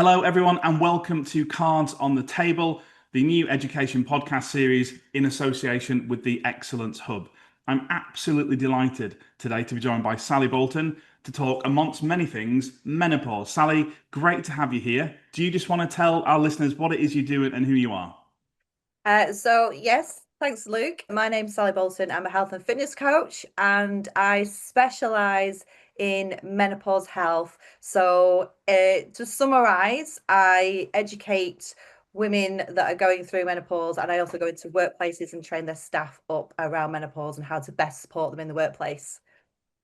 Hello, everyone, and welcome to Cards on the Table, the new education podcast series in association with the Excellence Hub. I'm absolutely delighted today to be joined by Sally Bolton to talk, amongst many things, menopause. Sally, great to have you here. Do you just want to tell our listeners what it is you do and who you are? Yes, thanks, Luke. My name's Sally Bolton. I'm a health and fitness coach, and I specialize in menopause health. To summarize, I educate women that are going through menopause, and I also go into workplaces and train their staff up around menopause and how to best support them in the workplace.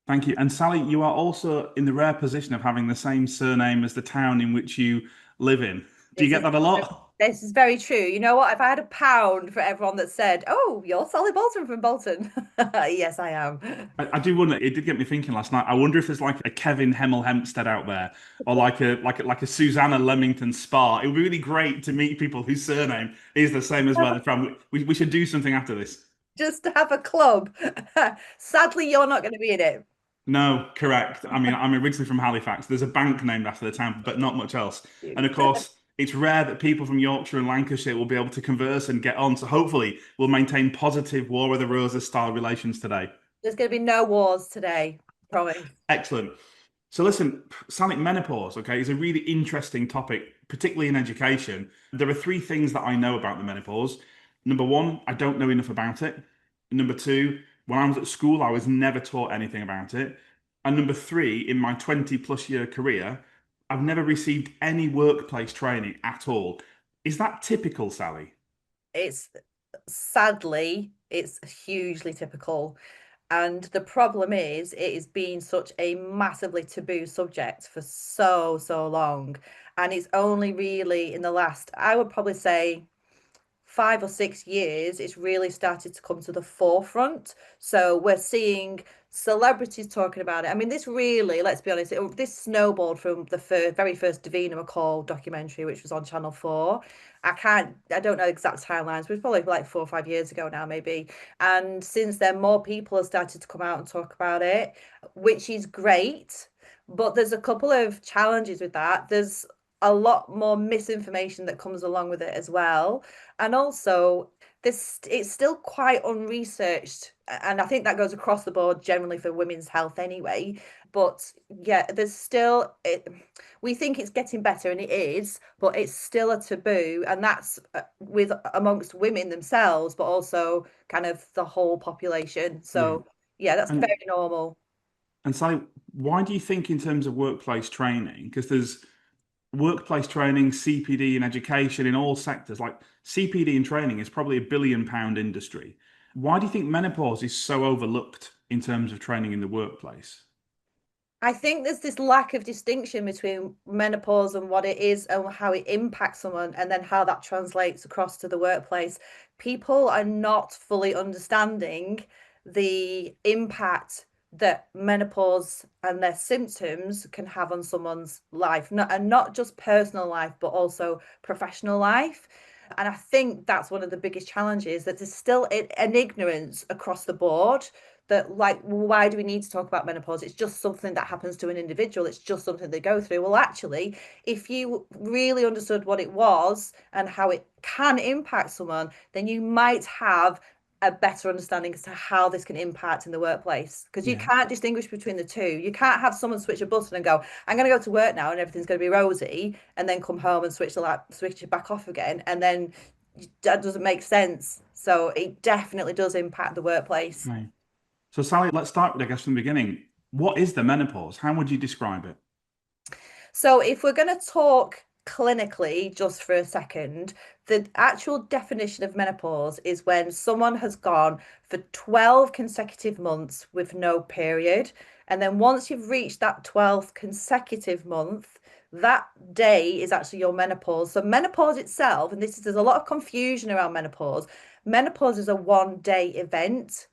Thank you. And Sally, you are also in the rare position of having the same surname as the town in which you live in. Do you This get is that a lot? this is very true. You know what? If I had a pound for everyone that said, "Oh, you're Sally Bolton from Bolton," yes, I am. I do wonder. It did get me thinking last night. I wonder if there's like a Kevin Hemel Hempstead out there, or like a Susanna Leamington Spa. It would be really great to meet people whose surname is the same as where they're from. We should do something after this. Just to have a club. Sadly, you're not going to be in it. No, correct. I mean, I'm originally from Halifax. There's a bank named after the town, but not much else. And of course, it's rare that people from Yorkshire and Lancashire will be able to converse and get on. So hopefully, we'll maintain positive War of the Roses style relations today. There's going to be no wars today, promise. Excellent. So listen, Sonic menopause, okay, is a really interesting topic, particularly in education. There are three things that I know about the menopause. Number one, I don't know enough about it. Number two, when I was at school, I was never taught anything about it. And number three, in my 20 plus year career, I've never received any workplace training at all. Is that typical, Sally? It's sadly, it's hugely typical. And the problem is, it has been such a massively taboo subject for so long. And it's only really in the last, I would probably say, 5 or 6 years, it's really started to come to the forefront. So we're seeing celebrities talking about it. I mean, this really, let's be honest, this snowballed from the very first Davina McCall documentary, which was on Channel 4. I don't know exact timelines, but it's probably like 4 or 5 years ago now, maybe. And since then, more people have started to come out and talk about it, which is great. But there's a couple of challenges with that. There's a lot more misinformation that comes along with it as well. And also, this it's still quite unresearched, and I think that goes across the board generally for women's health anyway. But yeah, we think it's getting better, and it is, but it's still a taboo, and that's with amongst women themselves, but also kind of the whole population. Yeah. So yeah, that's And very normal. and Sally, why do you think in terms of workplace training? Because there's workplace training, CPD, and education in all sectors. Like CPD and training is probably £1 billion industry. Why do you think menopause is so overlooked in terms of training in the workplace? I think there's this lack of distinction between menopause and what it is and how it impacts someone, and then how that translates across to the workplace. People are not fully understanding the impact that menopause and their symptoms can have on someone's life, and not just personal life, but also professional life. And I think that's one of the biggest challenges, that there's still an ignorance across the board, that like, why do we need to talk about menopause? It's just something that happens to an individual. It's just something they go through. Well, actually, if you really understood what it was and how it can impact someone, then you might have a better understanding as to how this can impact in the workplace, because you Yeah. can't distinguish between the two. You can't have someone switch a button and go, I'm going to go to work now and everything's going to be rosy, and then come home and switch it back off again, and then that doesn't make sense. So it definitely does impact the workplace. Right. So, Sally, let's start with, I guess, from the beginning. What is the menopause? How would you describe it? So, if we're going to talk clinically just for a second, the actual definition of menopause is when someone has gone for 12 consecutive months with no period. And then once you've reached that 12th consecutive month, that day is actually your menopause. So, menopause itself, and there's a lot of confusion around menopause. Menopause is a 1 day event.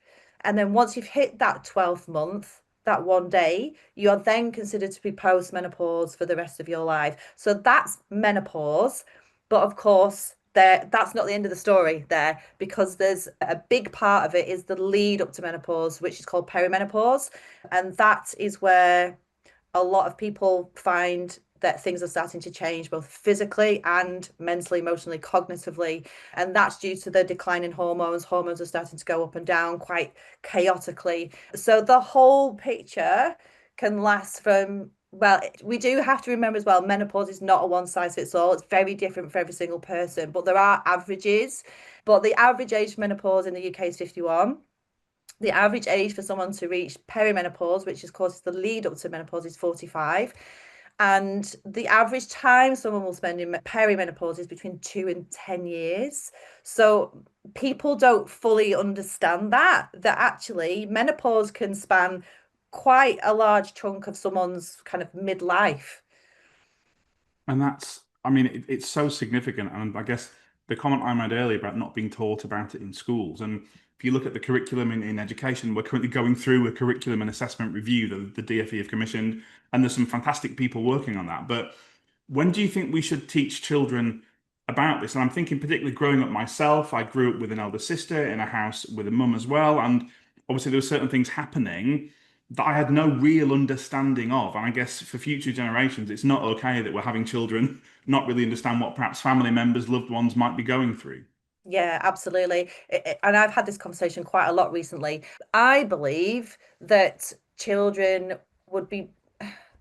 And then once you've hit that 12th month, that 1 day, you're then considered to be post-menopause for the rest of your life. So that's menopause. But of course, that's not the end of the story there, because there's a big part of it is the lead up to menopause, which is called perimenopause. And that is where a lot of people find that things are starting to change both physically and mentally, emotionally, cognitively. And that's due to the decline in hormones. Hormones are starting to go up and down quite chaotically. So the whole picture can last from, well, we do have to remember as well, menopause is not a one size fits all. It's very different for every single person, but there are averages. But the average age for menopause in the UK is 51. The average age for someone to reach perimenopause, which is of course the lead up to menopause, is 45. And the average time someone will spend in perimenopause is between 2 and 10 years. So people don't fully understand that actually menopause can span quite a large chunk of someone's kind of midlife. And that's, I mean, it's so significant. And I guess the comment I made earlier about not being taught about it in schools. And if you look at the curriculum in education, we're currently going through a curriculum and assessment review that the DfE have commissioned. And there's some fantastic people working on that. But when do you think we should teach children about this? And I'm thinking, particularly growing up myself, I grew up with an elder sister in a house with a mum as well. And obviously, there were certain things happening that I had no real understanding of. And I guess for future generations, it's not okay that we're having children not really understand what perhaps family members, loved ones might be going through. Yeah, absolutely. And I've had this conversation quite a lot recently. I believe that children would be,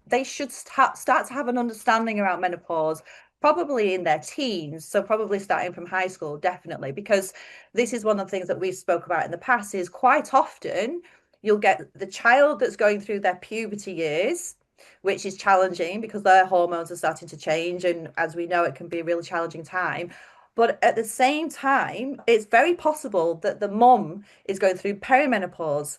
they should start to have an understanding around menopause probably in their teens. So probably starting from high school, definitely, because this is one of the things that we've spoke about in the past is quite often you'll get the child that's going through their puberty years, which is challenging because their hormones are starting to change. And as we know, it can be a really challenging time. But at the same time, it's very possible that the mum is going through perimenopause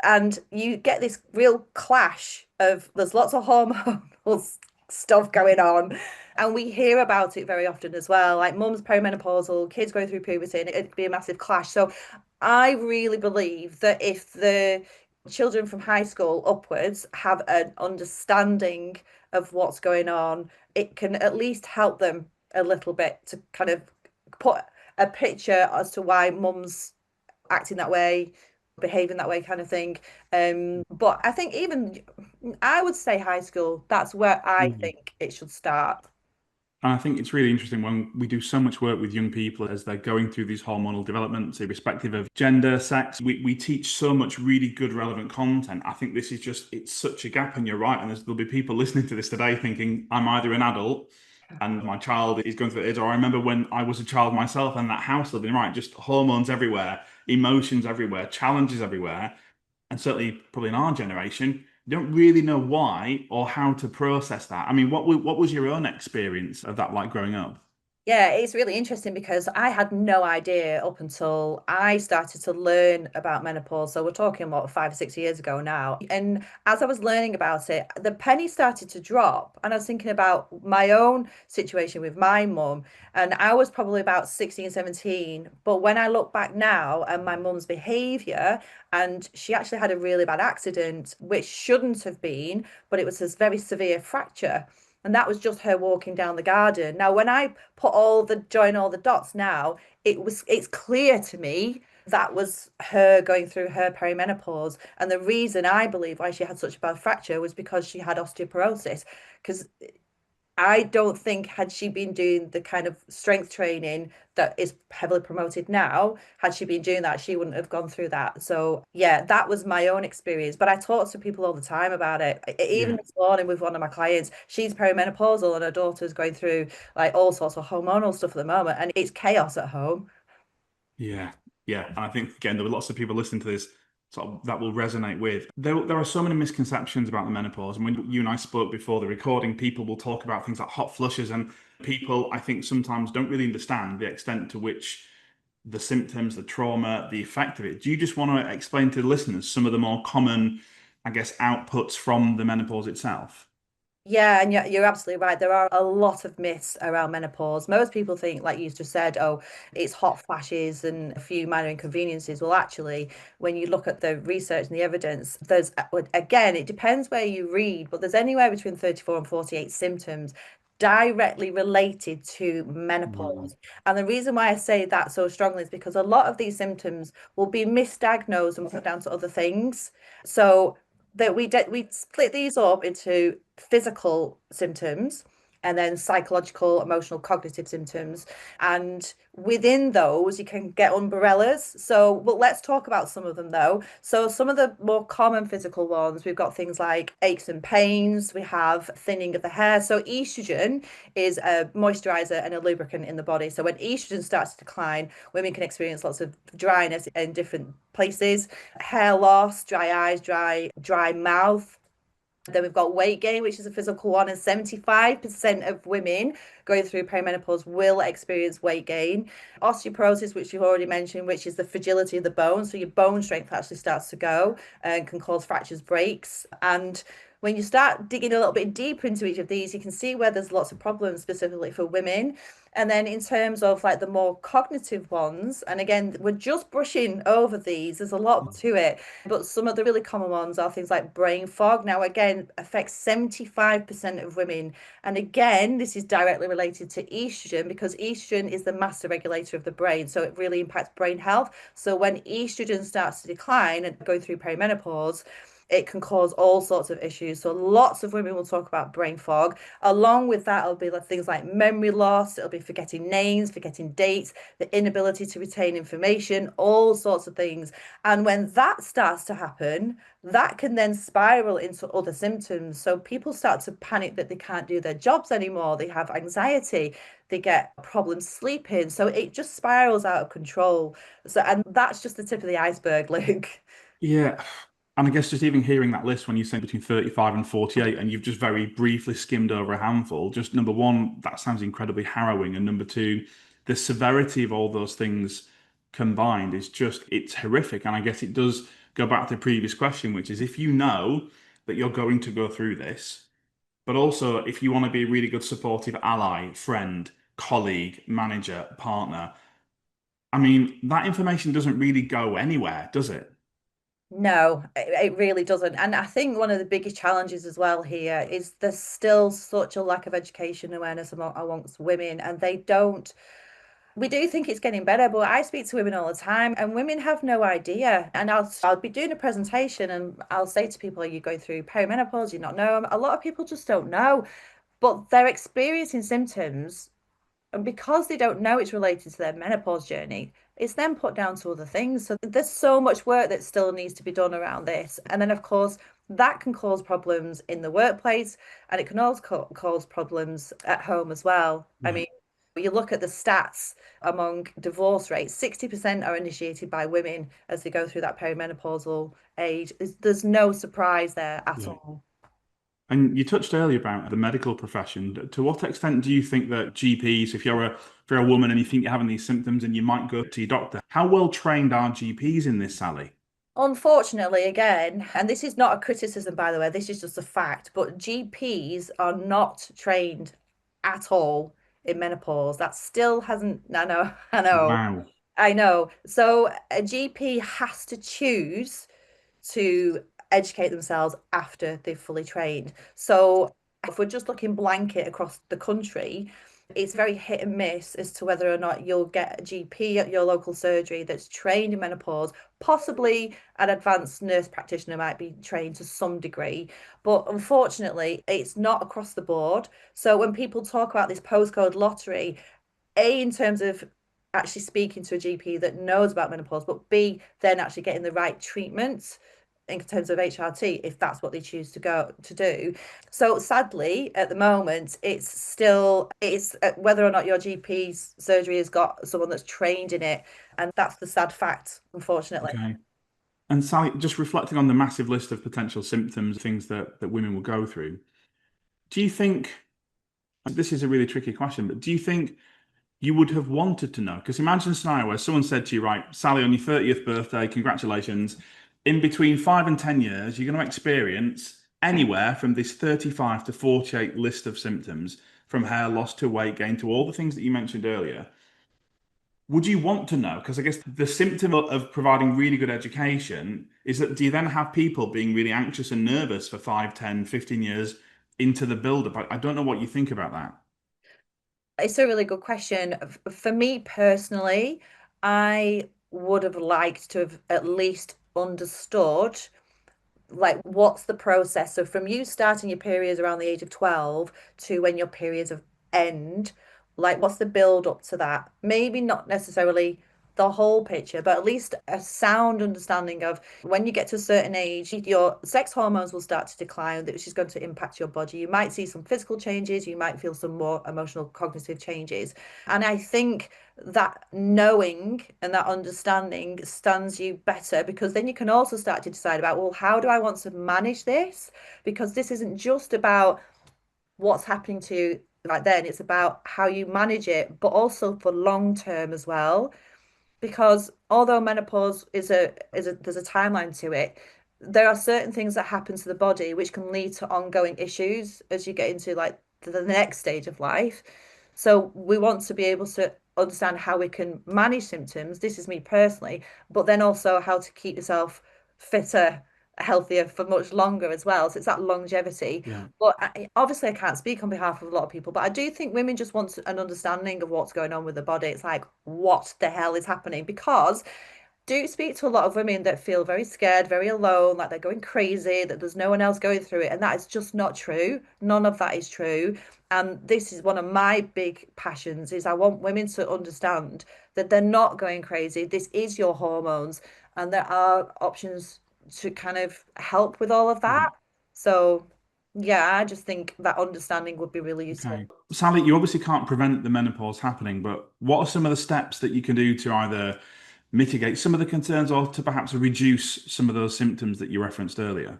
and you get this real clash of there's lots of hormonal stuff going on. And we hear about it very often as well, like mum's perimenopausal, kids going through puberty, and it'd be a massive clash. So I really believe that if the children from high school upwards have an understanding of what's going on, it can at least help them a little bit to kind of put a picture as to why mum's acting that way, behaving that way, kind of thing. But I think even I would say high school, that's where I Mhm. think it should start. And I think it's really interesting when we do so much work with young people as they're going through these hormonal developments, irrespective of gender, sex. We teach so much really good, relevant content. I think this is just, it's such a gap, and you're right. And there'll be people listening to this today thinking, I'm either an adult and my child is going through it, or I remember when I was a child myself and that house living, right, just hormones everywhere, emotions everywhere, challenges everywhere. And certainly probably in our generation, don't really know why or how to process that. I mean, what was your own experience of that like growing up? Yeah, it's really interesting because I had no idea up until I started to learn about menopause. So we're talking about 5 or 6 years ago now. And as I was learning about it, the penny started to drop. And I was thinking about my own situation with my mum. And I was probably about 16, 17. But when I look back now and my mum's behavior, and she actually had a really bad accident, which shouldn't have been, but it was a very severe fracture. And that was just her walking down the garden. Now, when I join all the dots now, it's clear to me that was her going through her perimenopause. And the reason I believe why she had such a bad fracture was because she had osteoporosis. Because I don't think had she been doing the kind of strength training that is heavily promoted now, had she been doing that, she wouldn't have gone through that. So yeah, that was my own experience. But I talk to people all the time about it. Even Yeah. this morning with one of my clients, she's perimenopausal and her daughter's going through like all sorts of hormonal stuff at the moment, and it's chaos at home. Yeah, yeah. And I think again, there were lots of people listening to this sort of that will resonate with. There are so many misconceptions about the menopause. And when you and I spoke before the recording, people will talk about things like hot flushes, and people I think sometimes don't really understand the extent to which the symptoms, the trauma, the effect of it. Do you just want to explain to the listeners some of the more common, I guess, outputs from the menopause itself? Yeah, and you're absolutely right. There are a lot of myths around menopause. Most people think, like you just said, oh, it's hot flashes and a few minor inconveniences. Well, actually, when you look at the research and the evidence, there's, again, it depends where you read, but there's anywhere between 34 and 48 symptoms directly related to Wow. menopause. And the reason why I say that so strongly is because a lot of these symptoms will be misdiagnosed and put down to other things. So that we split these up into physical symptoms and then psychological, emotional, cognitive symptoms. And within those, you can get umbrellas. So, well, let's talk about some of them though. So, some of the more common physical ones, we've got things like aches and pains, we have thinning of the hair. So, estrogen is a moisturizer and a lubricant in the body. So, when estrogen starts to decline, women can experience lots of dryness in different places, hair loss, dry eyes, dry mouth. Then we've got weight gain, which is a physical one, and 75% of women going through perimenopause will experience weight gain. Osteoporosis, which you've already mentioned, which is the fragility of the bone. So your bone strength actually starts to go and can cause fractures, breaks. And when you start digging a little bit deeper into each of these, you can see where there's lots of problems specifically for women. And then in terms of like the more cognitive ones, and again, we're just brushing over these, there's a lot to it. But some of the really common ones are things like brain fog. Now, again, affects 75% of women. And again, this is directly related to estrogen because estrogen is the master regulator of the brain. So it really impacts brain health. So when estrogen starts to decline and go through perimenopause, it can cause all sorts of issues. So lots of women will talk about brain fog. Along with that, it'll be like things like memory loss, it'll be forgetting names, forgetting dates, the inability to retain information, all sorts of things. And when that starts to happen, that can then spiral into other symptoms. So people start to panic that they can't do their jobs anymore. They have anxiety, they get problems sleeping. So it just spirals out of control. So, and that's just the tip of the iceberg, Luke. Yeah. And I guess just even hearing that list when you say between 35 and 48, and you've just very briefly skimmed over a handful, just number one, that sounds incredibly harrowing. And number two, the severity of all those things combined is just, it's horrific. And I guess it does go back to the previous question, which is if you know that you're going to go through this, but also if you want to be a really good supportive ally, friend, colleague, manager, partner, I mean, that information doesn't really go anywhere, does it? No, it really doesn't. And I think one of the biggest challenges as well here is there's still such a lack of education awareness amongst women, and they don't. We do think it's getting better, but I speak to women all the time, and women have no idea. And I'll be doing a presentation, and I'll say to people, "Are you going through perimenopause? Do you not know?" A lot of people just don't know, but they're experiencing symptoms and because they don't know it's related to their menopause journey, it's then put down to other things. So there's so much work that still needs to be done around this. And then, of course, that can cause problems in the workplace and it can also cause problems at home as well. I Yeah. mean, you look at the stats among divorce rates, 60% are initiated by women as they go through that perimenopausal age. There's no surprise there at Yeah. all. And you touched earlier about the medical profession. To what extent do you think that GPs, if you're a woman and you think you're having these symptoms and you might go to your doctor, how well trained are GPs in this, Sally? Unfortunately, again, and this is not a criticism, by the way, this is just a fact, but GPs are not trained at all in menopause. That still hasn't, I know, I know, Wow. I know. So a GP has to choose to educate themselves after they've fully trained. So if we're just looking blanket across the country, it's very hit and miss as to whether or not you'll get a GP at your local surgery that's trained in menopause. Possibly an advanced nurse practitioner might be trained to some degree, but unfortunately, it's not across the board. So when people talk about this postcode lottery, A, in terms of actually speaking to a GP that knows about menopause, but B, then actually getting the right treatment in terms of HRT if that's what they choose to go to do. So sadly, at the moment, it's whether or not your GP's surgery has got someone that's trained in it, and that's the sad fact, unfortunately. Okay. And Sally, just reflecting on the massive list of potential symptoms, things that women will go through, do you think, this is a really tricky question, but do you think you would have wanted to know? Because imagine a scenario where someone said to you, right, Sally, on your 30th birthday, congratulations. In between 5 and 10 years, you're going to experience anywhere from this 35 to 48 list of symptoms, from hair loss to weight gain to all the things that you mentioned earlier. Would you want to know? Because I guess the symptom of providing really good education is that do you then have people being really anxious and nervous for 5, 10, 15 years into the build-up? I don't know what you think about that. It's a really good question. For me personally, I would have liked to have at least understood like what's the process? So from you starting your periods around the age of 12 to when your periods of end, like what's the build up to that? Maybe not necessarily the whole picture, but at least a sound understanding of when you get to a certain age, your sex hormones will start to decline, which is going to impact your body. You might see some physical changes, you might feel some more emotional, cognitive changes. And I think that knowing and that understanding stands you better because then you can also start to decide about, well, how do I want to manage this? Because this isn't just about what's happening to you right then, it's about how you manage it, but also for long term as well because although menopause is a there's a timeline to it, there are certain things that happen to the body which can lead to ongoing issues as you get into like the next stage of life. So we want to be able to understand how we can manage symptoms. This is me personally, but then also how to keep yourself fitter, healthier for much longer as well. So it's that longevity. Yeah. But obviously, I can't speak on behalf of a lot of people, but I do think women just want an understanding of what's going on with the body. It's like, what the hell is happening? Because do speak to a lot of women that feel very scared, very alone, like they're going crazy, that there's no one else going through it. And that is just not true. None of that is true. And this is one of my big passions is I want women to understand that they're not going crazy. This is your hormones and there are options to kind of help with all of that. Yeah. So yeah, I just think that understanding would be really useful. Okay. Sally, you obviously can't prevent the menopause happening, but what are some of the steps that you can do to either mitigate some of the concerns or to perhaps reduce some of those symptoms that you referenced earlier?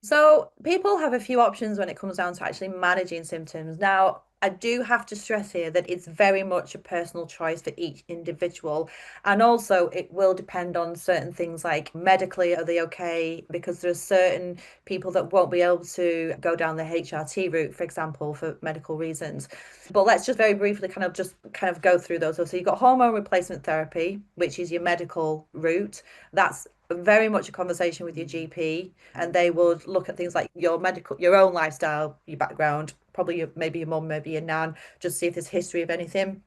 So people have a few options when it comes down to actually managing symptoms. Now, I do have to stress here that it's very much a personal choice for each individual. And also it will depend on certain things like medically, are they okay? Because there's certain people that won't be able to go down the HRT route, for example, for medical reasons. But let's just very briefly kind of go through those. So you've got hormone replacement therapy, which is your medical route. That's very much a conversation with your GP, and they would look at things like your medical, your own lifestyle, your background, probably maybe your mum, maybe your nan, just see if there's history of anything.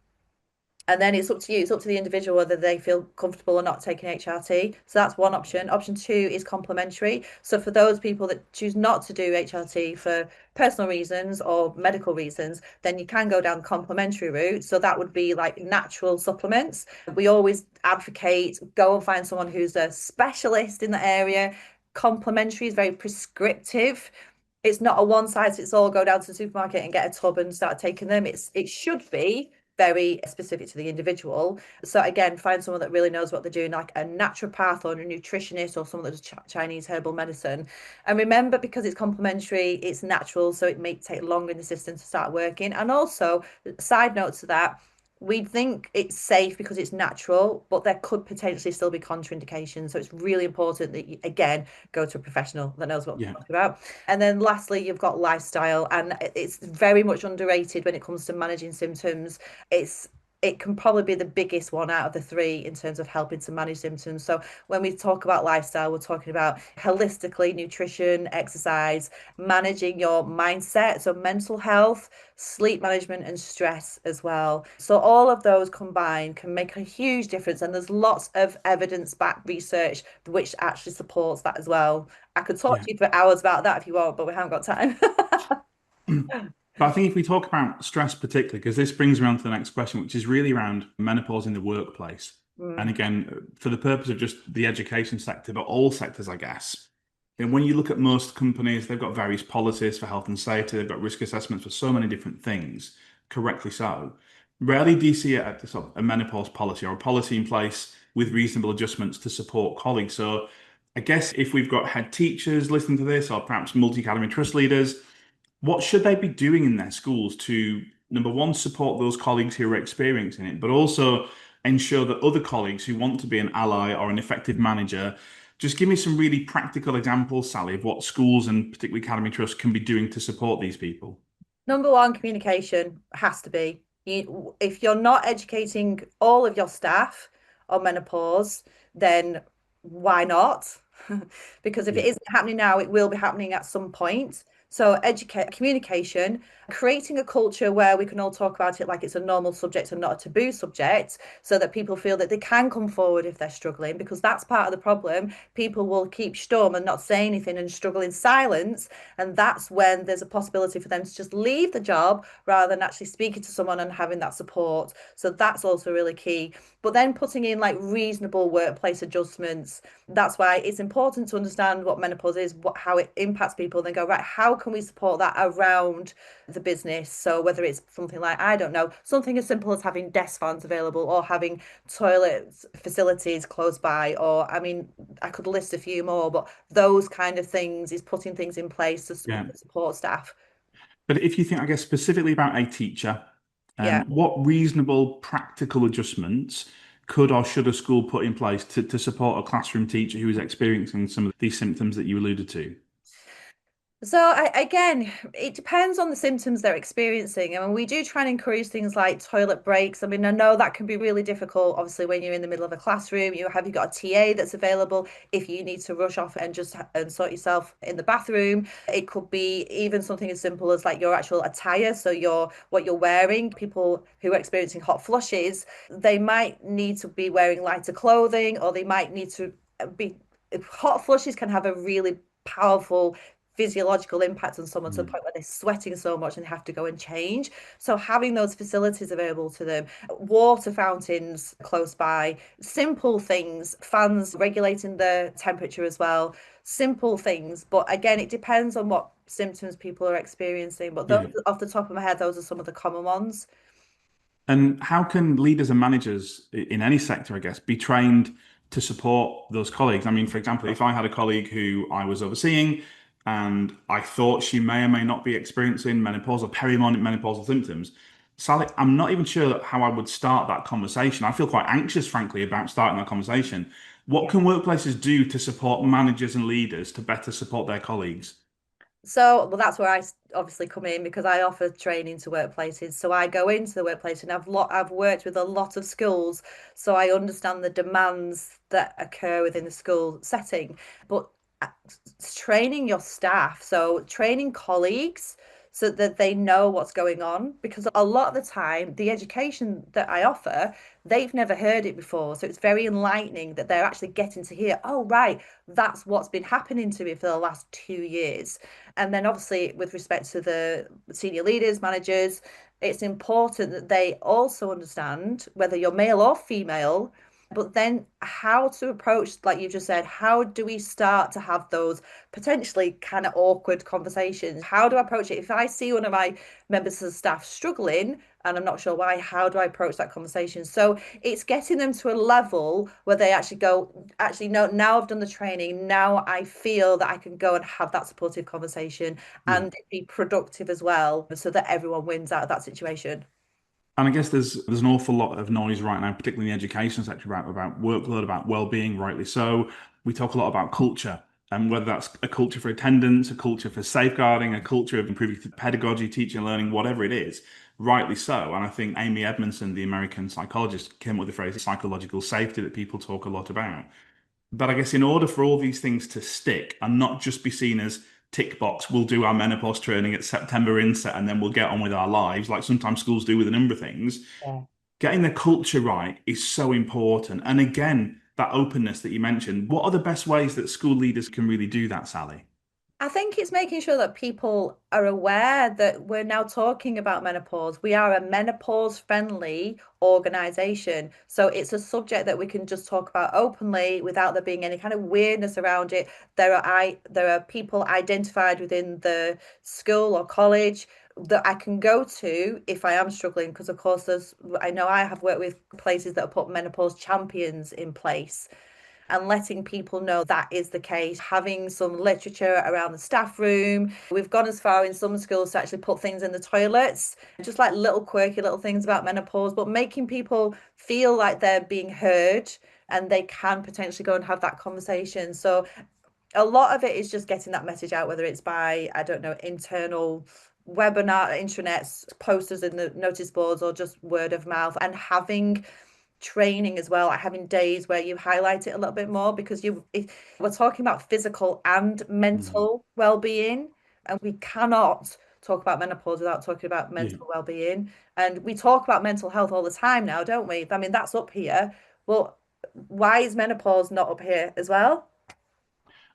And then it's up to you, it's up to the individual whether they feel comfortable or not taking HRT. So that's one option. Option two is complementary. So for those people that choose not to do HRT for personal reasons or medical reasons, then you can go down the complementary route. So that would be like natural supplements. We always advocate go and find someone who's a specialist in the area. Complementary is very prescriptive. It's not a one size fits all, go down to the supermarket and get a tub and start taking them. It should be very specific to the individual. So again, find someone that really knows what they're doing, like a naturopath or a nutritionist or someone that does Chinese herbal medicine. And remember, because it's complementary, it's natural, so it may take longer in the system to start working. And also, side note to that, we think it's safe because it's natural, but there could potentially still be contraindications. So it's really important that you, again, go to a professional that knows what Yeah. they're talking about. And then lastly, you've got lifestyle, and it's very much underrated when it comes to managing symptoms. It's it can probably be the biggest one out of the three in terms of helping to manage symptoms. So when we talk about lifestyle, we're talking about holistically nutrition, exercise, managing your mindset, so mental health, sleep management, and stress as well. So all of those combined can make a huge difference. And there's lots of evidence-backed research which actually supports that as well. I could talk Yeah. to you for hours about that if you want, but we haven't got time. But I think if we talk about stress particularly, because this brings me on to the next question, which is really around menopause in the workplace. And Mm. again, for the purpose of just the education sector, but all sectors, I guess. And when you look at most companies, they've got various policies for health and safety, they've got risk assessments for so many different things, correctly so. Rarely do you see sort of a menopause policy or a policy in place with reasonable adjustments to support colleagues. So I guess if we've got head teachers listening to this, or perhaps multi-academy trust leaders, what should they be doing in their schools to, number one, support those colleagues who are experiencing it, but also ensure that other colleagues who want to be an ally or an effective manager, just give me some really practical examples, Sally, of what schools and particularly Academy Trust can be doing to support these people. Number one, communication has to be. If you're not educating all of your staff on menopause, then why not? Because if it Yeah. isn't happening now, it will be happening at some point. So educate, communication, creating a culture where we can all talk about it like it's a normal subject and not a taboo subject, so that people feel that they can come forward if they're struggling, because that's part of the problem. People will keep stum and not say anything and struggle in silence, and that's when there's a possibility for them to just leave the job rather than actually speaking to someone and having that support. So that's also really key. But then putting in like reasonable workplace adjustments. That's why it's important to understand what menopause is, how it impacts people, then go, right, how can we support that around the business? So whether it's something like, I don't know, something as simple as having desk fans available or having toilet facilities close by, or I mean, I could list a few more, but those kind of things is putting things in place to Yeah. support staff. But if you think, I guess, specifically about a teacher, Yeah. what reasonable practical adjustments could or should a school put in place to support a classroom teacher who is experiencing some of these symptoms that you alluded to? So again, it depends on the symptoms they're experiencing. I mean, we do try and encourage things like toilet breaks. I mean, I know that can be really difficult. Obviously, when you're in the middle of a classroom, you got a TA that's available if you need to rush off and just and sort yourself in the bathroom. It could be even something as simple as like your actual attire, so your what you're wearing. People who are experiencing hot flushes, they might need to be wearing lighter clothing, or they might need to be. Hot flushes can have a really powerful physiological impact on someone to the Mm. point where they're sweating so much and they have to go and change. So having those facilities available to them, water fountains close by, simple things, fans regulating the temperature as well, simple things. But again, it depends on what symptoms people are experiencing. But those, Yeah. off the top of my head, those are some of the common ones. And how can leaders and managers in any sector, I guess, be trained to support those colleagues? I mean, for example, if I had a colleague who I was overseeing and I thought she may or may not be experiencing menopause or perimenopausal symptoms, Sally, I'm not even sure how I would start that conversation. I feel quite anxious, frankly, about starting that conversation. What Yeah. can workplaces do to support managers and leaders to better support their colleagues? So, well, that's where obviously come in because I offer training to workplaces. So I go into the workplace and I've worked with a lot of schools, so I understand the demands that occur within the school setting. But uh, training your staff, so training colleagues so that they know what's going on, because a lot of the time the education that I offer, they've never heard it before. So it's very enlightening that they're actually getting to hear, oh, right, that's what's been happening to me for the last 2 years. And then obviously with respect to the senior leaders, managers, it's important that they also understand whether you're male or female, but then how to approach, like you just said, how do we start to have those potentially kind of awkward conversations? How do I approach it? If I see one of my members of staff struggling and I'm not sure why, how do I approach that conversation? So it's getting them to a level where they actually go, actually, no, now I've done the training. Now I feel that I can go and have that supportive conversation Yeah. and be productive as well, so that everyone wins out of that situation. And I guess there's an awful lot of noise right now, particularly in the education sector, about workload, about well-being, rightly so. We talk a lot about culture, and whether that's a culture for attendance, a culture for safeguarding, a culture of improving pedagogy, teaching, and learning, whatever it is, rightly so. And I think Amy Edmondson, the American psychologist, came up with the phrase psychological safety that people talk a lot about. But I guess in order for all these things to stick and not just be seen as tick box, we'll do our menopause training at September inset and then we'll get on with our lives, like sometimes schools do with a number of things, Yeah. getting the culture right is so important. And again, that openness that you mentioned, what are the best ways that school leaders can really do that, Sally? I think it's making sure that people are aware that we're now talking about menopause. We are a menopause-friendly organization. So it's a subject that we can just talk about openly without there being any kind of weirdness around it. There are people identified within the school or college that I can go to if I am struggling, because of course I know I have worked with places that have put menopause champions in place and letting people know that is the case, having some literature around the staff room. We've gone as far in some schools to actually put things in the toilets, just like little quirky little things about menopause, but making people feel like they're being heard and they can potentially go and have that conversation. So a lot of it is just getting that message out, whether it's by, I don't know, internal webinar, intranets, posters in the notice boards, or just word of mouth, and having training as well, like having days where you highlight it a little bit more, because we're talking about physical and Mm. mental well-being. And we cannot talk about menopause without talking about Yeah. mental well-being. And we talk about mental health all the time now, don't we? I mean, that's up here. Well, why is menopause not up here as well?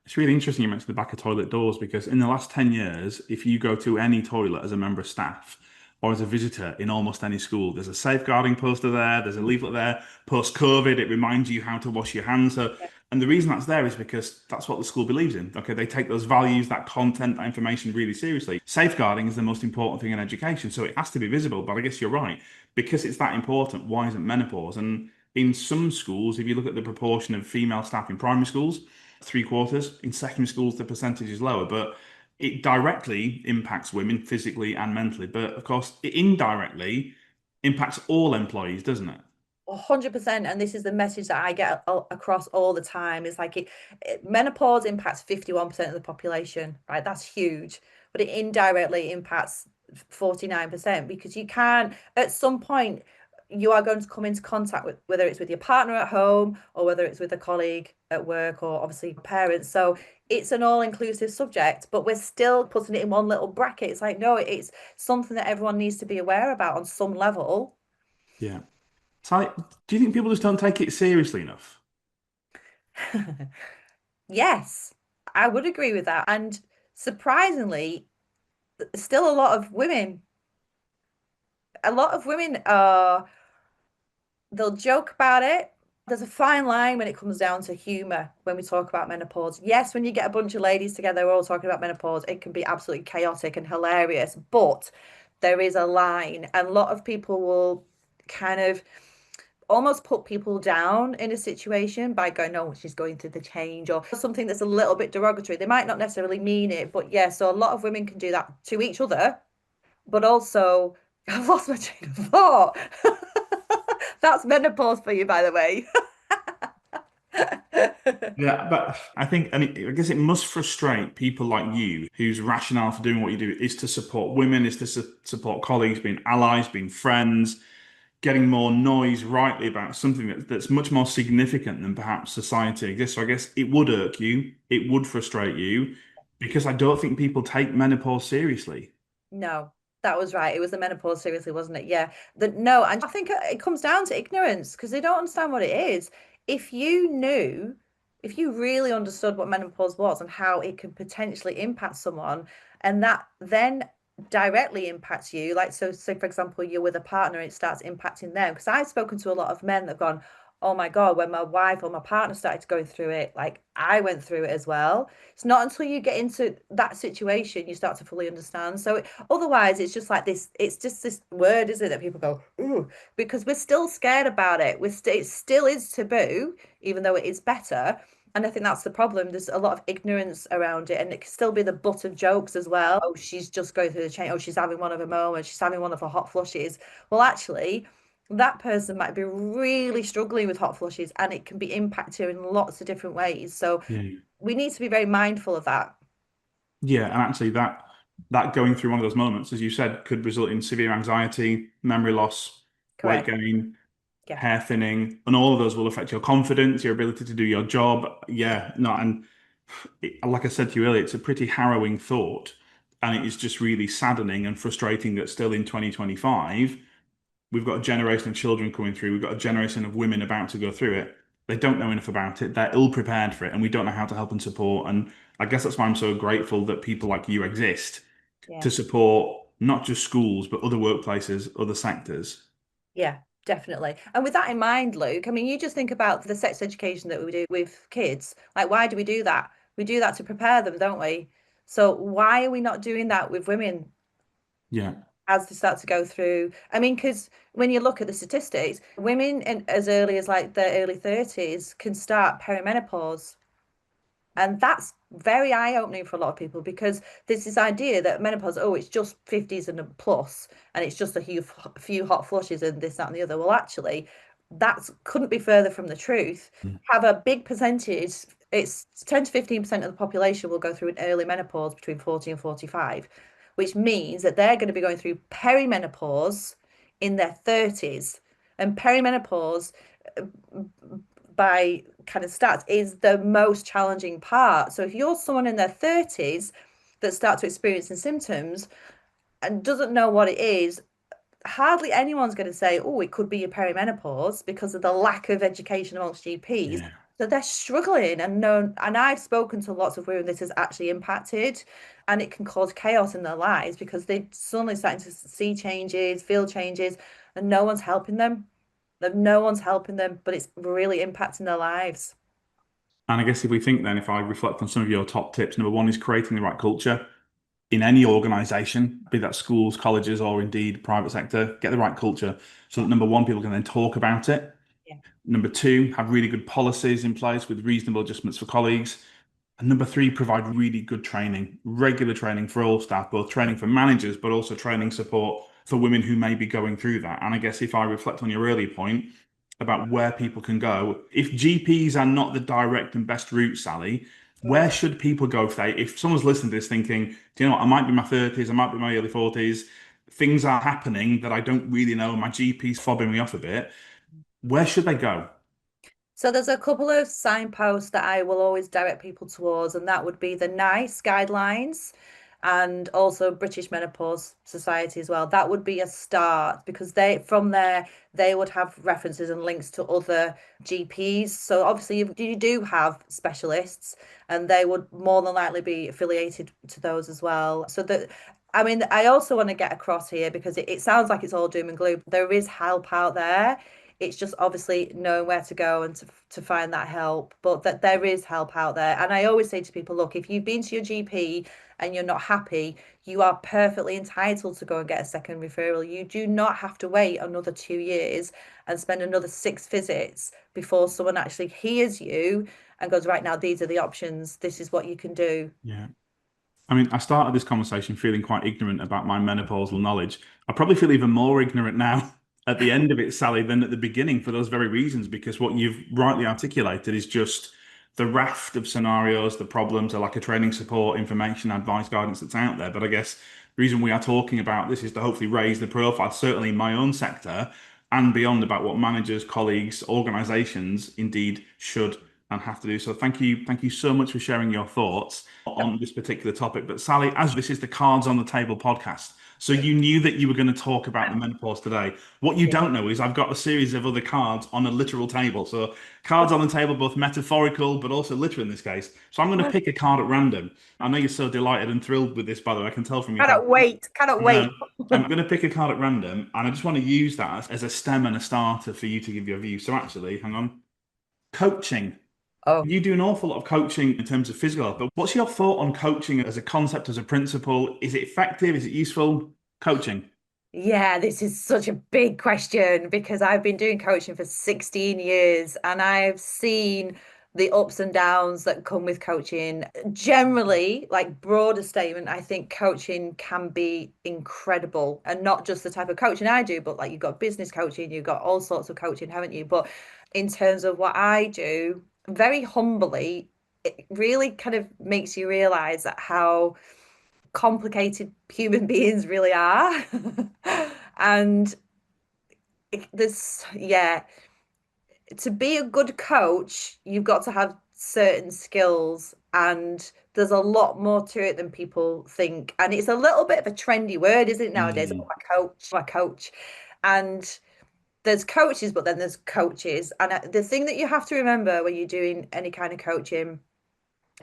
It's really interesting you mentioned the back of toilet doors because in the last 10 years, if you go to any toilet as a member of staff or as a visitor in almost any school, there's a safeguarding poster there, there's a leaflet there. Post-COVID, it reminds you how to wash your hands. So, Yeah. and the reason that's there is because that's what the school believes in. Okay, they take those values, that content, that information really seriously. Safeguarding is the most important thing in education, so it has to be visible. But I guess you're right. Because it's that important, why isn't menopause? And in some schools, if you look at the proportion of female staff in primary schools, three-quarters. In secondary schools, the percentage is lower, but it directly impacts women physically and mentally. But of course, it indirectly impacts all employees, doesn't it? 100%. And this is the message that I get across all the time is like menopause impacts 51% of the population, right? That's huge. But it indirectly impacts 49% because you can't, at some point, you are going to come into contact with whether it's with your partner at home or whether it's with a colleague at work or obviously parents. So it's an all-inclusive subject, but we're still putting it in one little bracket. It's like, no, it's something that everyone needs to be aware about on some level. Yeah. So, do you think people just don't take it seriously enough? Yes, I would agree with that. And surprisingly, still a lot of women are, they'll joke about it. There's a fine line when it comes down to humor when we talk about menopause. Yes, when you get a bunch of ladies together, we're all talking about menopause, it can be absolutely chaotic and hilarious, but there is a line, and a lot of people will kind of almost put people down in a situation by going, oh, she's going through the change or something that's a little bit derogatory. They might not necessarily mean it, but yeah, so a lot of women can do that to each other, but also, I've lost my train of thought. That's menopause for you, by the way. Yeah, but I think, and I guess it must frustrate people like you, whose rationale for doing what you do is to support women, is to support colleagues, being allies, being friends, getting more noise rightly about something that's much more significant than perhaps society exists. So I guess it would irk you, it would frustrate you, because I don't think people take menopause seriously. No, that was right. It was the menopause, seriously, wasn't it? Yeah. No, and I think it comes down to ignorance because they don't understand what it is. If you knew, if you really understood what menopause was and how it could potentially impact someone, and that then directly impacts you, like so, say for example, you're with a partner and it starts impacting them. Because I've spoken to a lot of men that have gone, oh my God, when my wife or my partner started going through it, like I went through it as well. It's not until you get into that situation you start to fully understand. So otherwise, it's just like this. It's just this word, isn't it, that people go, ooh, because we're still scared about it. It still is taboo, even though it is better. And I think that's the problem. There's a lot of ignorance around it, and it can still be the butt of jokes as well. Oh, she's just going through the change. Oh, she's having one of her moments. She's having one of her hot flushes. Well, actually, that person might be really struggling with hot flushes, and it can be impacted in lots of different ways. So Yeah. we need to be very mindful of that. Yeah, and actually that going through one of those moments, as you said, could result in severe anxiety, memory loss, weight Correct. gain, Yeah. hair thinning, and all of those will affect your confidence, your ability to do your job. Yeah, no, and like I said to you earlier, it's a pretty harrowing thought, and it is just really saddening and frustrating that still in 2025, we've got a generation of children coming through, we've got a generation of women about to go through it. They don't know enough about it, they're ill prepared for it, and we don't know how to help and support. And I guess that's why I'm so grateful that people like you exist Yeah. to support not just schools, but other workplaces, other sectors. Yeah, definitely. And with that in mind, Luke, I mean, you just think about the sex education that we do with kids. Like, why do we do that? We do that to prepare them, don't we? So why are we not doing that with women Yeah. as they start to go through? I mean, because when you look at the statistics, women in as early as like their early 30s can start perimenopause. And that's very eye-opening for a lot of people because there's this idea that menopause, oh, it's just 50s and a plus, and it's just a few hot flushes and this, that, and the other. Well, actually, that couldn't be further from the truth. Have a big percentage, it's 10 to 15% of the population will go through an early menopause between 40 and 45, which means that they're going to be going through perimenopause in their 30s. And perimenopause by kind of stats is the most challenging part. So if you're someone in their 30s, that start to experiencing symptoms and doesn't know what it is, hardly anyone's going to say, oh, it could be your perimenopause because of the lack of education amongst GPs. Yeah. So they're struggling and no, and I've spoken to lots of women this has actually impacted and it can cause chaos in their lives because they suddenly starting to see changes, feel changes, and no one's helping them. No one's helping them, but it's really impacting their lives. And I guess if we think then, if I reflect on some of your top tips, number one is creating the right culture in any organization, be that schools, colleges, or indeed private sector, get the right culture so that number one, people can then talk about it. Yeah. Number two, have really good policies in place with reasonable adjustments for colleagues. And number three, provide really good training, regular training for all staff, both training for managers, but also training support for women who may be going through that. And I guess if I reflect on your earlier point about where people can go, if GPs are not the direct and best route, Sally, where Mm. should people go if someone's listening to this thinking, do you know what, I might be in my 30s, I might be in my early 40s, things are happening that I don't really know, my GP's fobbing me off a bit, where should they go? So there's a couple of signposts that I will always direct people towards, and that would be the NICE guidelines and also British Menopause Society as well. That would be a start because they from there they would have references and links to other GPs. So obviously you do have specialists and they would more than likely be affiliated to those as well. So that I mean, I also want to get across here because it sounds like it's all doom and gloom. There is help out there. It's just obviously knowing where to go and to find that help, but that there is help out there. And I always say to people, look, if you've been to your GP and you're not happy, you are perfectly entitled to go and get a second referral. You do not have to wait another 2 years and spend another 6 visits before someone actually hears you and goes, right now, these are the options. This is what you can do. Yeah. I mean, I started this conversation feeling quite ignorant about my menopausal knowledge. I probably feel even more ignorant now at the end of it, Sally, than at the beginning for those very reasons, because what you've rightly articulated is just the raft of scenarios, the problems, the lack of training support, information, advice, guidance that's out there. But I guess the reason we are talking about this is to hopefully raise the profile, certainly in my own sector and beyond, about what managers, colleagues, organizations indeed should and have to do. So thank you so much for sharing your thoughts on this particular topic. But Sally, as this is the Cards on the Table podcast, so you knew that you were going to talk about the menopause today. What you Yeah. don't know is I've got a series of other cards on a literal table. So cards on the table, both metaphorical but also literal in this case. So I'm going to pick a card at random. I know you're so delighted and thrilled with this, by the way. I can tell from your face. Cannot wait. Cannot No, wait. I'm going to pick a card at random, and I just want to use that as a stem and a starter for you to give your view. So actually, hang on. Coaching. Oh, You do an awful lot of coaching in terms of physical health, but what's your thought on coaching as a concept, as a principle? Is it effective? Is it useful? Coaching. yeah, this is such a big question because I've been doing coaching for 16 years and I've seen the ups and downs that come with coaching. Generally, like broader statement, I think coaching can be incredible and not just the type of coaching I do, but like you've got business coaching, you've got all sorts of coaching, haven't you? But in terms of what I do, very humbly, it really kind of makes you realize that how complicated human beings really are. And yeah, to be a good coach, you've got to have certain skills, and there's a lot more to it than people think. And it's a little bit of a trendy word, isn't it, nowadays? Oh, Mm, my coach, my coach. And there's coaches, but then there's coaches. And the thing that you have to remember when you're doing any kind of coaching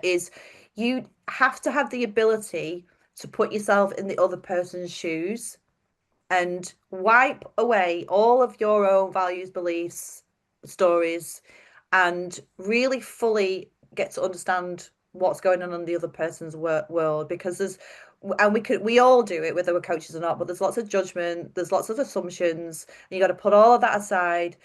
is you have to have the ability to put yourself in the other person's shoes and wipe away all of your own values, beliefs, stories, and really fully get to understand what's going on in the other person's world because and we all do it whether we're coaches or not, but there's lots of judgment, there's lots of assumptions, and you got to put all of that aside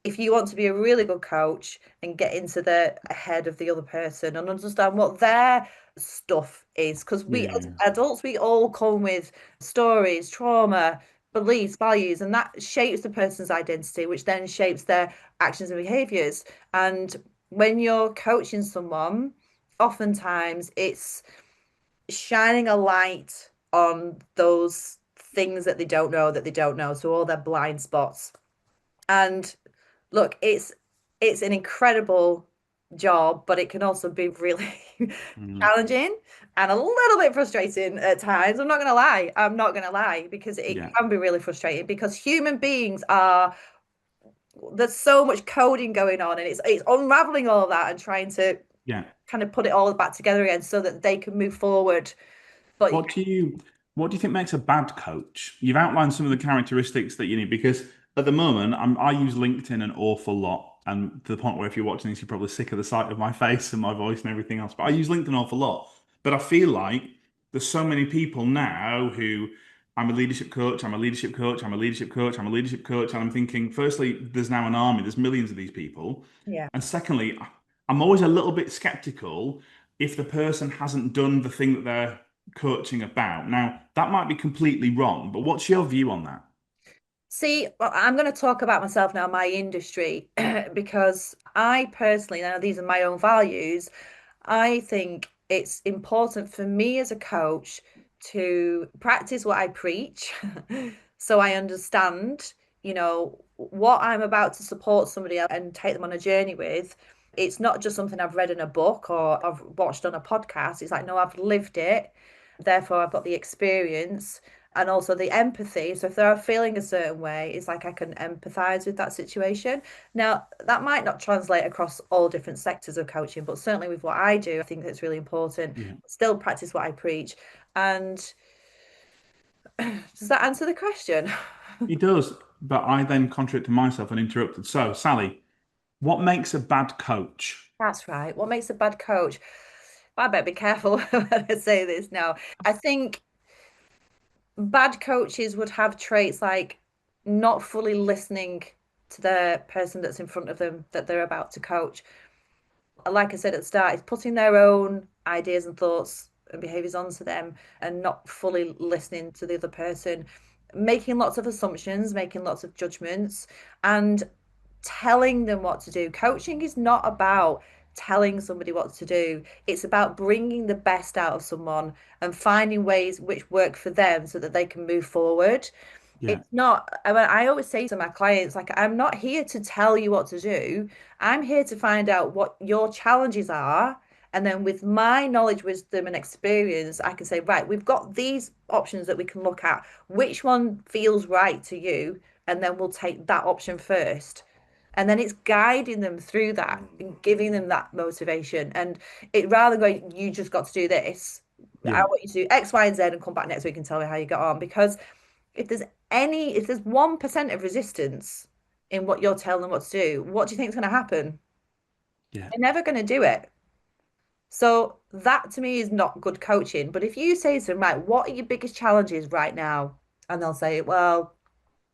if you want to be a really good coach and get into the head of the other person and understand what their stuff is. Because we, as yeah, adults, we all come with stories, trauma, beliefs, values, and that shapes the person's identity, which then shapes their actions and behaviors. And when you're coaching someone, oftentimes it's shining a light on those things that they don't know that they don't know. So all their blind spots. And look, it's an incredible job, but it can also be really Mm, challenging and a little bit frustrating at times. I'm not going to lie. I'm not going to lie because it yeah, can be really frustrating because human beings are, there's so much coding going on and it's unraveling all of that and trying to yeah. kind of put it all back together again so that they can move forward. But What do you what do you think makes a bad coach? You've outlined some of the characteristics that you need because at the moment I use LinkedIn an awful lot, and to the point where if you're watching this, you're probably sick of the sight of my face and my voice and everything else. But I use LinkedIn an awful lot. But I feel like there's so many people now who I'm a leadership coach, I'm a leadership coach, I'm a leadership coach, I'm a leadership coach, and I'm thinking, firstly, there's now an army, there's millions of these people, yeah. and secondly, I'm always a little bit skeptical if the person hasn't done the thing that they're coaching about. Now, that might be completely wrong, but what's your view on that? See, well, I'm going to talk about myself now, my industry, because I personally, now these are my own values, I think it's important for me as a coach to practice what I preach. So I understand, what I'm about to support somebody else and take them on a journey with. It's not just something I've read in a book or I've watched on a podcast. It's like, no, I've lived it. Therefore, I've got the experience and also the empathy. So if they're feeling a certain way, it's like I can empathize with that situation. Now, that might not translate across all different sectors of coaching, but certainly with what I do, I think that's really important. Yeah, Still practice what I preach. And does that answer the question? he does, but I then contradicted myself and interrupted. So, Sally, what makes a bad coach? That's right. What makes a bad coach? I better be careful when I say this now. I think bad coaches would have traits like not fully listening to the person that's in front of them that they're about to coach. Like I said at the start, it's putting their own ideas and thoughts and behaviors onto them and not fully listening to the other person, making lots of assumptions, making lots of judgments, and telling them what to do. Coaching is not about telling somebody what to do, it's about bringing the best out of someone and finding ways which work for them so that they can move forward. Yeah, It's not, I mean, I always say to my clients, like, I'm not here to tell you what to do. I'm here to find out what your challenges are. And then with my knowledge, wisdom, and experience, I can say, right, we've got these options that we can look at. Which one feels right to you? And then we'll take that option first. And then it's guiding them through that and giving them that motivation. And it rather than going, you just got to do this. I yeah, want you to do X, Y, and Z and come back next week and tell me how you got on. Because if there's 1% of resistance in what you're telling them what to do, what do you think is going to happen? yeah, They're never going to do it. So that to me is not good coaching. But if you say to them, right, what are your biggest challenges right now? And they'll say, well,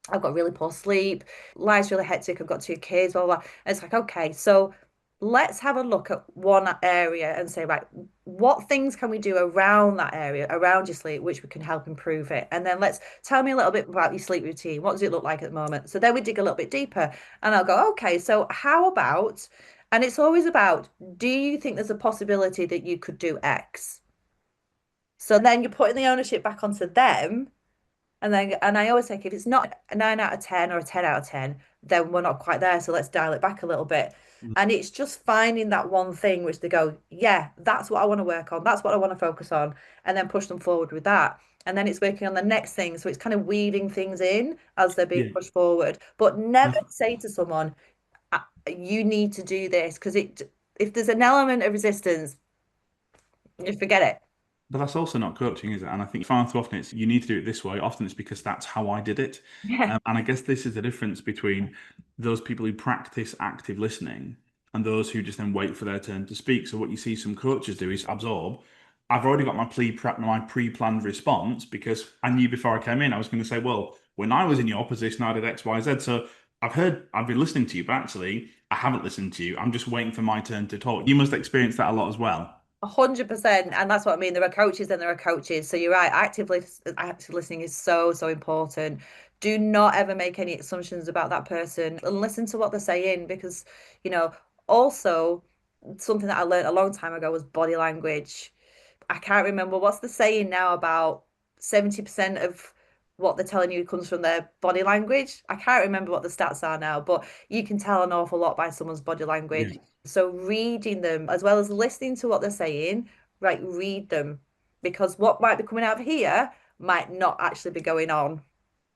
I've got really poor sleep. Life's really hectic. I've got two kids, blah, blah, blah. And it's like, okay, so let's have a look at one area and say, right, what things can we do around that area, around your sleep, which we can help improve it? And then let's tell me a little bit about your sleep routine. What does it look like at the moment? So then we dig a little bit deeper and I'll go, okay, so how about, and it's always about, do you think there's a possibility that you could do X? So then you're putting the ownership back onto them and I always think if it's not a 9 out of 10 or a 10 out of 10, then we're not quite there. So let's dial it back a little bit. mm, And it's just finding that one thing which they go, yeah, that's what I want to work on. That's what I want to focus on. And then push them forward with that. And then it's working on the next thing. So it's kind of weaving things in as they're being yeah. pushed forward. But And never I, say to someone, you need to do this. Because if there's an element of resistance, you forget it. But that's also not coaching, is it? And I think far too often it's you need to do it this way. Often it's because that's how I did it. Yeah. And I guess this is the difference between those people who practice active listening and those who just then wait for their turn to speak. So what you see some coaches do is absorb. I've already got my pre-planned response because I knew before I came in I was going to say, well, when I was in your position, I did X, Y, Z. So I've been listening to you, but actually I haven't listened to you. I'm just waiting for my turn to talk. You must experience that a lot as well. 100%. And that's what I mean. There are coaches and there are coaches. So you're right. Active listening is so, so important. Do not ever make any assumptions about that person and listen to what they're saying because, you know, also something that I learned a long time ago was body language. I can't remember what's the saying now about 70% of what they're telling you comes from their body language. I can't remember what the stats are now, but you can tell an awful lot by someone's body Yeah. language. So reading them as well as listening to what they're saying, right, read them because what might be coming out of here might not actually be going on.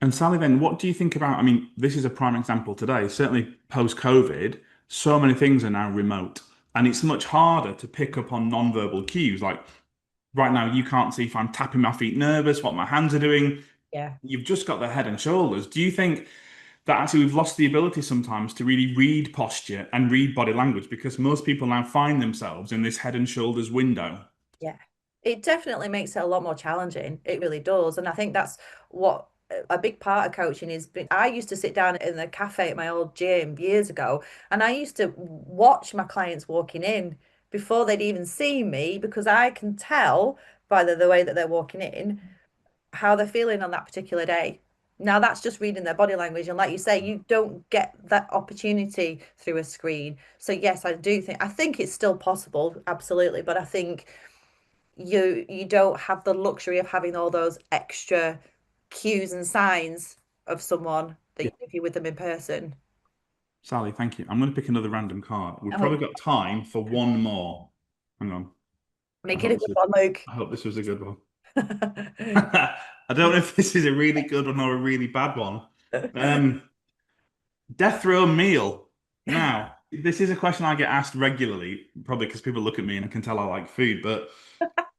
And Sally, then what do you think about? I mean, this is a prime example today. Certainly post-COVID, so many things are now remote, and it's much harder to pick up on non-verbal cues. Like right now, you can't see if I'm tapping my feet nervous, what my hands are doing. Yeah. You've just got the head and shoulders. Do you think that actually we've lost the ability sometimes to really read posture and read body language because most people now find themselves in this head and shoulders window? Yeah, it definitely makes it a lot more challenging. It really does. And I think that's what a big part of coaching is. I used to sit down in the cafe at my old gym years ago, and I used to watch my clients walking in before they'd even see me because I can tell by the way that they're walking in how they're feeling on that particular day. Now that's just reading their body language. And like you say, you don't get that opportunity through a screen. So yes, I think it's still possible, absolutely. But I think you don't have the luxury of having all those extra cues and signs of someone that Yeah. if you're with them in person. Sally, thank you. I'm going to pick another random card. We've Oh, probably got time for one more. Hang on. I make it hope a this good was, one, Luke. I hope this was a good one. I don't know if this is a really good one or a really bad one. Um, Death row meal. Now, this is a question I get asked regularly, probably because people look at me and can tell I like food, but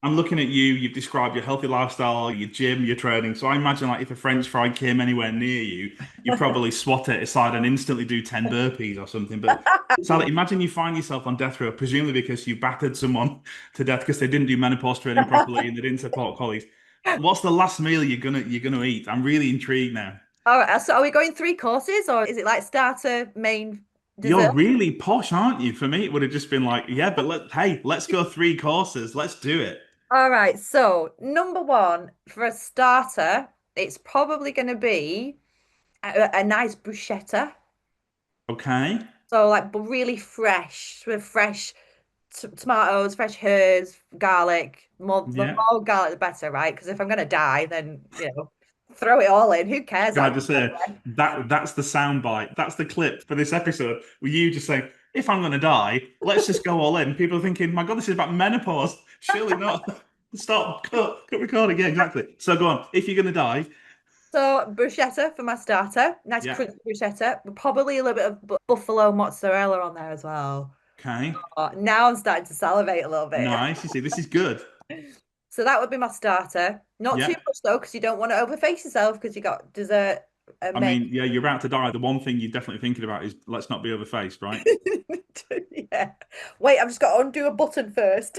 I'm looking at you, you've described your healthy lifestyle, your gym, your training. So I imagine like if a French fry came anywhere near you, you'd probably swat it aside and instantly do 10 burpees or something. But Sally, imagine you find yourself on death row, presumably because you battered someone to death because they didn't do menopause training properly and they didn't support colleagues. What's the last meal you're gonna eat? I'm really intrigued now. All right, so are we going three courses or is it like starter, main, You're dessert? really posh, aren't you? For me, it would have just been like, yeah, but let's go 3 courses. Let's do it. All right, so number one for a starter, it's probably going to be a nice bruschetta. Okay. So like but really fresh, with fresh tomatoes, fresh herbs, garlic. More the Yeah. more garlic, the better, right? Because if I'm gonna die, then throw it all in. Who cares? Can I Like, just say that's the soundbite. That's the clip for this episode where you just saying, if I'm gonna die, let's just go all in. People are thinking, my God, this is about menopause. Surely not. Stop, cut recording. Yeah, exactly. So go on. If you're gonna die, so bruschetta for my starter, nice yeah. crunchy bruschetta, but probably a little bit of buffalo mozzarella on there as well. Okay. Oh, now I'm starting to salivate a little bit. Nice. You see, this is good. So that would be my starter. Not too Yeah. much though, because you don't want to overface yourself because you got dessert and I main. mean, yeah, you're about to die. The one thing you're definitely thinking about is let's not be overfaced, right? Yeah. Wait, I've just got to undo a button first.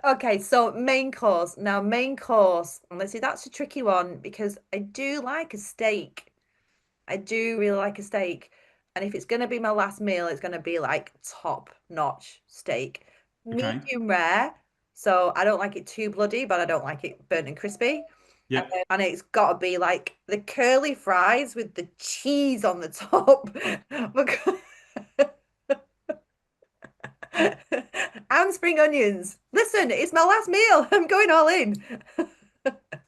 Okay, so main course. Now, main course. Let's see, that's a tricky one because I do like a steak. I do really like a steak. And if it's going to be my last meal, it's going to be like top-notch steak. Okay. Medium rare. So I don't like it too bloody, but I don't like it burnt and crispy. Yeah. And it's got to be like the curly fries with the cheese on the top. And spring onions. Listen, it's my last meal. I'm going all in.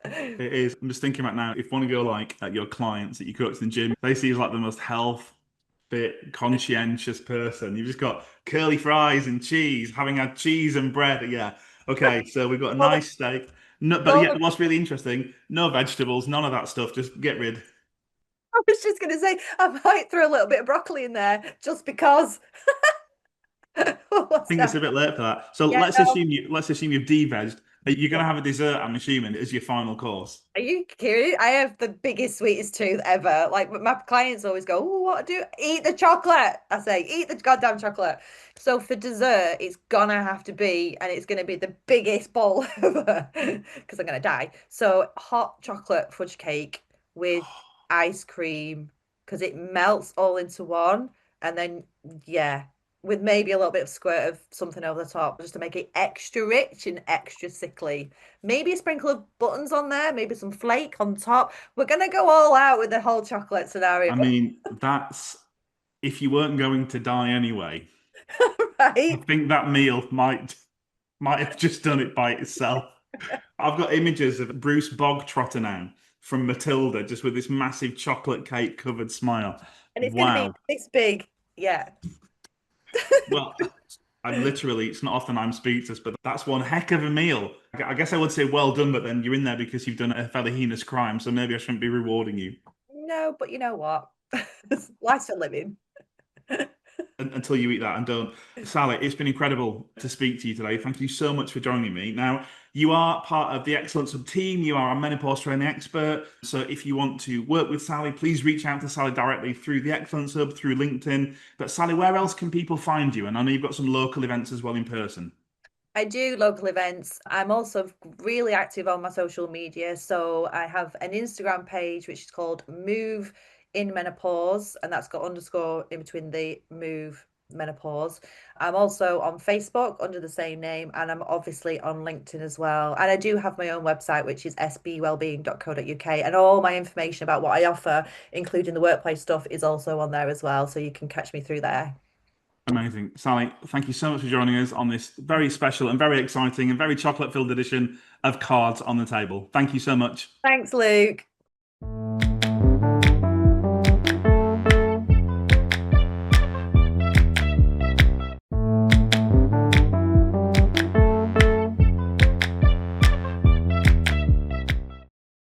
It is. I'm just thinking about now, if you want to go like at your clients that you coach in the gym, they see you as like the most health fit, conscientious person. You've just got curly fries and cheese, having had cheese and bread. Yeah. Okay, so we've got a All the, nice steak. No, but all yeah, the, what's really interesting, no vegetables, none of that stuff. Just get rid. I I was just going to say, I might throw a little bit of broccoli in there just because. What's think it's that? a bit late for that. So Yeah, let's no. assume you've de-vegged. You're Yeah. gonna have a dessert, I'm assuming, as your final course. Are you kidding? I have the biggest, sweetest tooth ever. Like my clients always go, "Oh, what do? Eat the chocolate." I say, "Eat the goddamn chocolate." So for dessert, it's gonna have to be, and it's gonna be the biggest bowl ever because I'm gonna die. So hot chocolate fudge cake with ice cream because it melts all into one, and then yeah, with maybe a little bit of squirt of something over the top just to make it extra rich and extra sickly. Maybe a sprinkle of buttons on there, maybe some flake on top. We're gonna go all out with the whole chocolate scenario, I mean, that's if you weren't going to die anyway. I right? think that meal might have just done it by itself. I've got images of Bruce Bogtrotter now from Matilda, just with this massive chocolate cake covered smile. And it's going to be Wow. this big. Yeah. Well, I'm literally, it's not often I'm speechless, but that's one heck of a meal. I guess I would say well done, but then you're in there because you've done a fairly heinous crime, so maybe I shouldn't be rewarding you No, but you know what? Life's a living. until you eat that and don't. Sally, it's been incredible to speak to you today. Thank you so much for joining me. Now, you are part of the Excellence Hub team. You are a menopause training expert. So if you want to work with Sally, please reach out to Sally directly through the Excellence Hub, through LinkedIn. But Sally, where else can people find you? And I know you've got some local events as well in person. I do local events. I'm also really active on my social media. So I have an Instagram page which is called Move in Menopause, and that's got underscore in between the move menopause. I'm also on Facebook under the same name, and I'm obviously on LinkedIn as well. And I do have my own website, which is sbwellbeing.co.uk, and all my information about what I offer, including the workplace stuff, is also on there as well. So you can catch me through there. Amazing. Sally, thank you so much for joining us on this very special and very exciting and very chocolate-filled edition of Cards on the Table. Thank you so much. Thanks, Luke.